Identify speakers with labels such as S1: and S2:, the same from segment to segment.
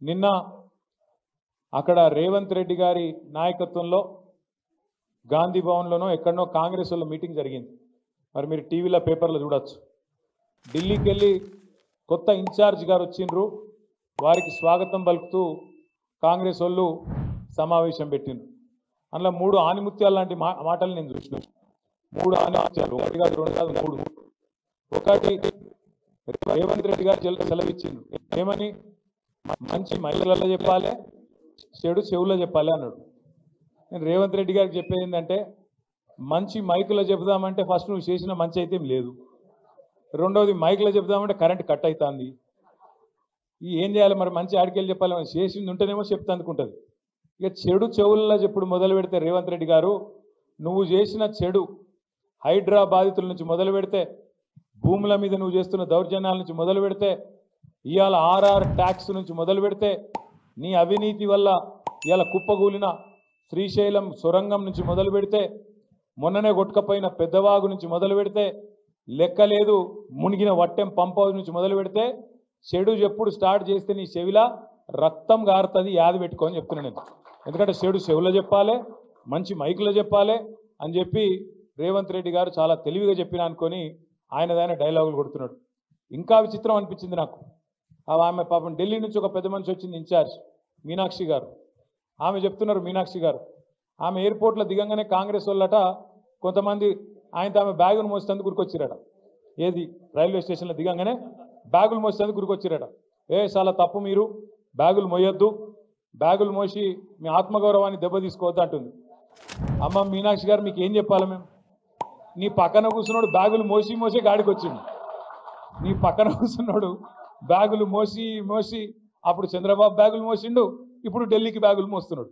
S1: నిన్న అక్కడ రేవంత్ రెడ్డి గారి నాయకత్వంలో గాంధీ భవన్లోనో ఎక్కడనో కాంగ్రెస్ వాళ్ళ మీటింగ్ జరిగింది. మరి మీరు టీవీలో పేపర్లో చూడొచ్చు. ఢిల్లీకి వెళ్ళి కొత్త ఇన్ఛార్జ్ గారు వచ్చిండ్రు, వారికి స్వాగతం పలుకుతూ కాంగ్రెస్ వాళ్ళు సమావేశం పెట్టిండ్రు. అందులో 3 ఆనిముత్యాలు లాంటి మాటలు నేను చూసిన. 3 ఆనిముత్యాలు, 1 కాదు 2 కాదు 3. ఒకటి రేవంత్ రెడ్డి గారు సెలవిచ్చిండ్రు, ఏమని? మంచి మైకులలో చెప్పాలి, చెడు చెవుల్లో చెప్పాలి అన్నాడు. నేను రేవంత్ రెడ్డి గారికి చెప్పేది ఏంటంటే, మంచి మైకులో చెబుదామంటే ఫస్ట్ నువ్వు చేసిన మంచి అయితే లేదు, రెండోది మైకులో చెబుదామంటే కరెంట్ కట్ అవుతుంది. ఏం చేయాలి మరి? మంచి ఆడికెళ్ళి చెప్పాలి, మనం చేసింది ఉంటేనేమో చెప్తా అనుకుంటుంది. ఇక చెడు చెవుల్లో చెప్పుడు మొదలు పెడితే రేవంత్ రెడ్డి గారు, నువ్వు చేసిన చెడు హైడ్రా బాధితుల నుంచి మొదలు పెడితే, భూముల మీద నువ్వు చేస్తున్న దౌర్జన్యాల నుంచి మొదలు పెడితే, ఇవాళ ఆర్ఆర్ ట్యాక్స్ నుంచి మొదలు పెడితే, నీ అవినీతి వల్ల ఇవాళ కుప్పగూలిన శ్రీశైలం సొరంగం నుంచి మొదలు పెడితే, మొన్ననే కొట్టుకపోయిన పెద్దవాగు నుంచి మొదలు పెడితే, లెక్కలేదు మునిగిన వట్టెం పంప్ హౌస్ నుంచి మొదలు పెడితే, చెడు ఎప్పుడు స్టార్ట్ చేస్తే నీ చెవిలా రక్తం గారుతుంది, యాది పెట్టుకోని చెప్తున్నాను నేను. ఎందుకంటే చెడు చెవులో చెప్పాలి, మంచి మైకులో చెప్పాలి అని చెప్పి రేవంత్ రెడ్డి గారు చాలా తెలివిగా చెప్పిన అనుకొని ఆయనదైన డైలాగులు కొడుతున్నాడు. ఇంకా విచిత్రం అనిపించింది నాకు. ఆమె పాపం ఢిల్లీ నుంచి ఒక పెద్ద మనిషి వచ్చింది, ఇన్ఛార్జ్ మీనాక్షి గారు. ఆమె చెప్తున్నారు, మీనాక్షి గారు ఆమె ఎయిర్పోర్ట్లో దిగంగానే కాంగ్రెస్ వాళ్ళట కొంతమంది ఆయనతో ఆమె బ్యాగులు మోసేందుకు గురికొచ్చిరట. ఏది? రైల్వే స్టేషన్లో దిగంగానే బ్యాగులు మోసేందుకు గురికొచ్చిరట. చాలా తప్పు, మీరు బ్యాగులు మోయొద్దు, బ్యాగులు మోసి మీ ఆత్మగౌరవాన్ని దెబ్బతీసుకోవద్దు అంటుంది. అమ్మ మీనాక్షి గారు, మీకు ఏం చెప్పాలి మేము? నీ పక్కన కూర్చున్నాడు బ్యాగులు మోసి గాడికి వచ్చిండు. నీ పక్కన కూర్చున్నాడు బ్యాగులు మోసి అప్పుడు చంద్రబాబు బ్యాగులు మోసిండు, ఇప్పుడు ఢిల్లీకి బ్యాగులు మోస్తున్నాడు.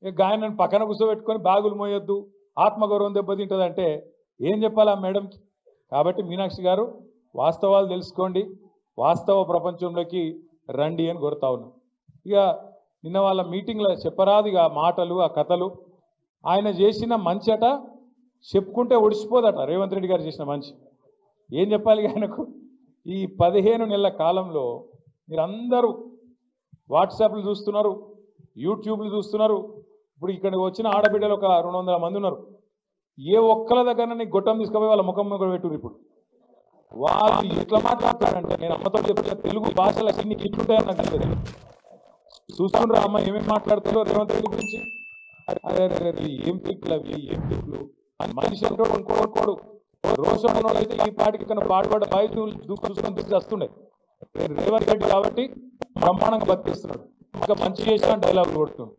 S1: ఇక ఆయనను పక్కన కూర్చోబెట్టుకొని బ్యాగులు మోయొద్దు, ఆత్మగౌరవం దెబ్బతింటుందంటే ఏం చెప్పాలి ఆ మేడంకి? కాబట్టి మీనాక్షి గారు, వాస్తవాలు తెలుసుకోండి, వాస్తవ ప్రపంచంలోకి రండి అని కోరుతా ఉన్నాం. ఇక నిన్న వాళ్ళ మీటింగ్లో చెప్పరాదు ఇక మాటలు, ఆ కథలు. ఆయన చేసిన మంచి అట చెప్పుకుంటే ఒడిసిపోదట. రేవంత్ రెడ్డి గారు చేసిన మంచి ఏం చెప్పాలి ఆయనకు? ఈ 15 నెలల కాలంలో మీరందరూ వాట్సాప్లు చూస్తున్నారు, యూట్యూబ్లు చూస్తున్నారు. ఇప్పుడు ఇక్కడికి వచ్చిన ఆడబిడ్డలు ఒక 200 మంది ఉన్నారు. ఏ ఒక్కల దగ్గర నీకు గొట్టం తీసుకుపోయి వాళ్ళ ముఖం పెట్టురు. ఇప్పుడు వాళ్ళు ఎట్లా మాట్లాడతారంటే, నేను అమ్మతో చెప్తే తెలుగు భాషలో ఎన్ని కిట్లుంటాయని నాకు తెలియదు. చూస్తుండ్రా అమ్మ ఏమేమి మాట్లాడుతారో రేవంత్ రెడ్డి గురించి. అరే ఏం తిట్లు అవి, ఏం తిట్లు అని మనిషి అంటాడు. ఇంకోడు రోషంలో అయితే ఈ పాటికి ఇక్కడ పాడుపడ్డ బయట చూసుకొని తీసుకు వస్తుండే. రేవంత్ రెడ్డి కాబట్టి బ్రహ్మాండంగా బతికిస్తున్నాడు. ఇంకా మంచి చేసిన డైలాగులు కొడుతున్నాడు.